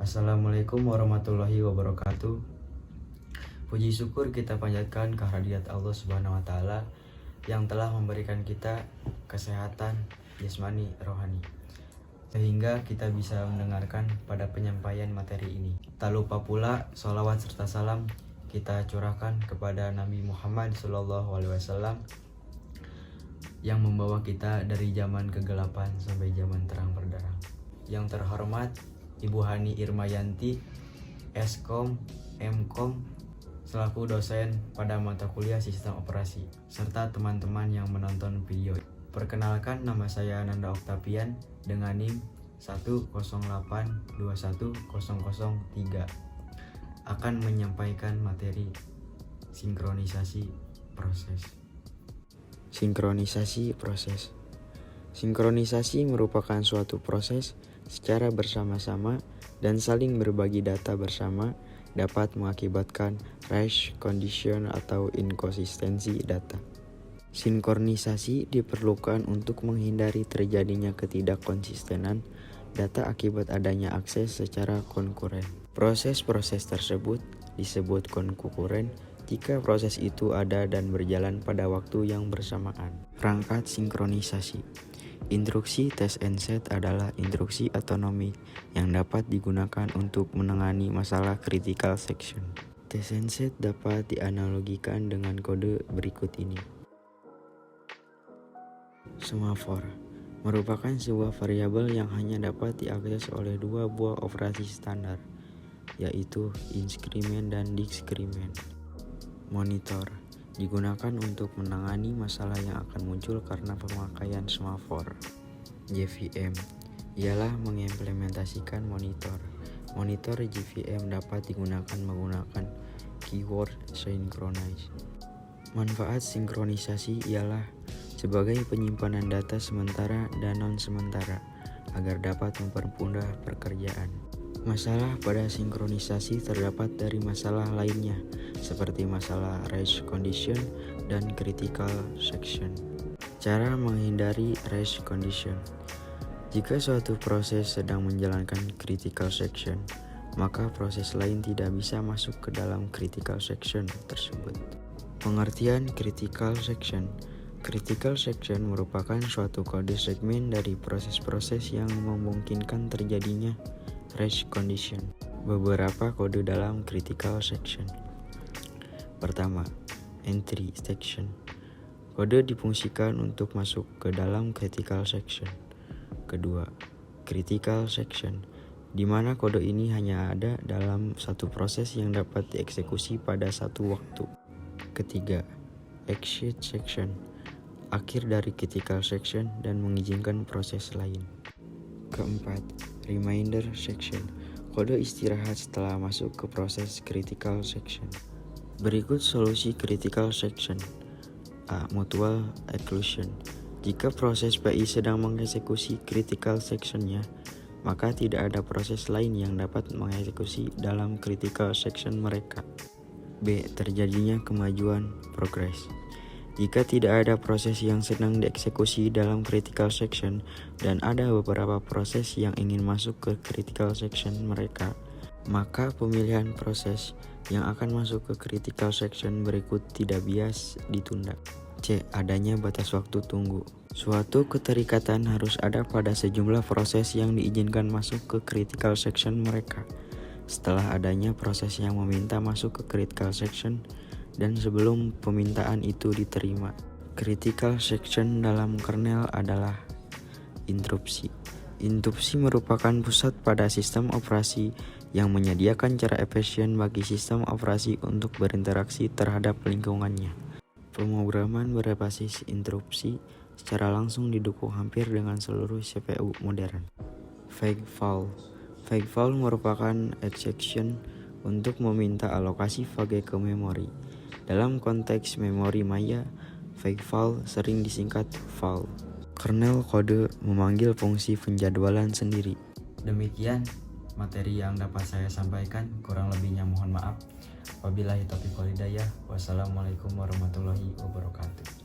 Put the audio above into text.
Assalamualaikum warahmatullahi wabarakatuh. Puji syukur kita panjatkan kehadirat Allah Subhanahu wa taala yang telah memberikan kita kesehatan jasmani rohani sehingga kita bisa mendengarkan pada penyampaian materi ini. Tak lupa pula sholawat serta salam kita curahkan kepada Nabi Muhammad SAW yang membawa kita dari zaman kegelapan sampai zaman terang benderang. Yang terhormat Ibu Hani Irmayanti, Eskom, Mkom, selaku dosen pada mata kuliah Sistem Operasi, serta teman-teman yang menonton video. Perkenalkan, nama saya Nanda Oktavian dengan NIM 108210003 akan menyampaikan materi sinkronisasi proses. Sinkronisasi proses. Sinkronisasi merupakan suatu proses secara bersama-sama dan saling berbagi data bersama dapat mengakibatkan race condition atau inkonsistensi data. Sinkronisasi diperlukan untuk menghindari terjadinya ketidakkonsistenan data akibat adanya akses secara konkuren. Proses-proses tersebut disebut konkuren jika proses itu ada dan berjalan pada waktu yang bersamaan. Perangkat sinkronisasi. Instruksi test and set adalah instruksi otonomi yang dapat digunakan untuk menangani masalah critical section. Test and set dapat dianalogikan dengan kode berikut ini. Semafor merupakan sebuah variabel yang hanya dapat diakses oleh dua buah operasi standar, yaitu inkrement dan dekremen. Monitor digunakan untuk menangani masalah yang akan muncul karena pemakaian semafor. JVM ialah mengimplementasikan monitor. Monitor JVM dapat digunakan menggunakan keyword synchronize. Manfaat sinkronisasi ialah sebagai penyimpanan data sementara dan non-sementara agar dapat mempermudah pekerjaan. Masalah pada sinkronisasi terdapat dari masalah lainnya, seperti masalah race condition dan critical section. Cara menghindari race condition. Jika suatu proses sedang menjalankan critical section, maka proses lain tidak bisa masuk ke dalam critical section tersebut. Pengertian critical section. Critical section merupakan suatu kode segmen dari proses-proses yang memungkinkan terjadinya race condition. Beberapa kode dalam critical section. Pertama, entry section. Kode difungsikan untuk masuk ke dalam critical section. Kedua, critical section, di mana kode ini hanya ada dalam satu proses yang dapat dieksekusi pada satu waktu. Ketiga, exit section, akhir dari critical section dan mengizinkan proses lain. Keempat, reminder section, kode istirahat setelah masuk ke proses critical section. Berikut solusi critical section. A. Mutual exclusion. Jika proses PI sedang mengeksekusi critical sectionnya, maka tidak ada proses lain yang dapat mengeksekusi dalam critical section mereka. B. Terjadinya kemajuan progress. Jika tidak ada proses yang sedang dieksekusi dalam critical section dan ada beberapa proses yang ingin masuk ke critical section mereka, maka pemilihan proses yang akan masuk ke critical section berikut tidak bias ditunda. C. Adanya batas waktu tunggu. Suatu keterikatan harus ada pada sejumlah proses yang diizinkan masuk ke critical section mereka. Setelah adanya proses yang meminta masuk ke critical section dan sebelum permintaan itu diterima. Critical section dalam kernel adalah interupsi. Interupsi merupakan pusat pada sistem operasi yang menyediakan cara efisien bagi sistem operasi untuk berinteraksi terhadap lingkungannya. Pemrograman berbasis interupsi secara langsung didukung hampir dengan seluruh CPU modern. Vague-Fall. Vague-Fall merupakan exception untuk meminta alokasi vague ke memori. Dalam konteks memori maya, vague-fall sering disingkat val. Kernel kode memanggil fungsi penjadwalan sendiri. Demikian materi yang dapat saya sampaikan, kurang lebihnya mohon maaf. Wabillahi taufiq wal hidayah. Wassalamualaikum warahmatullahi wabarakatuh.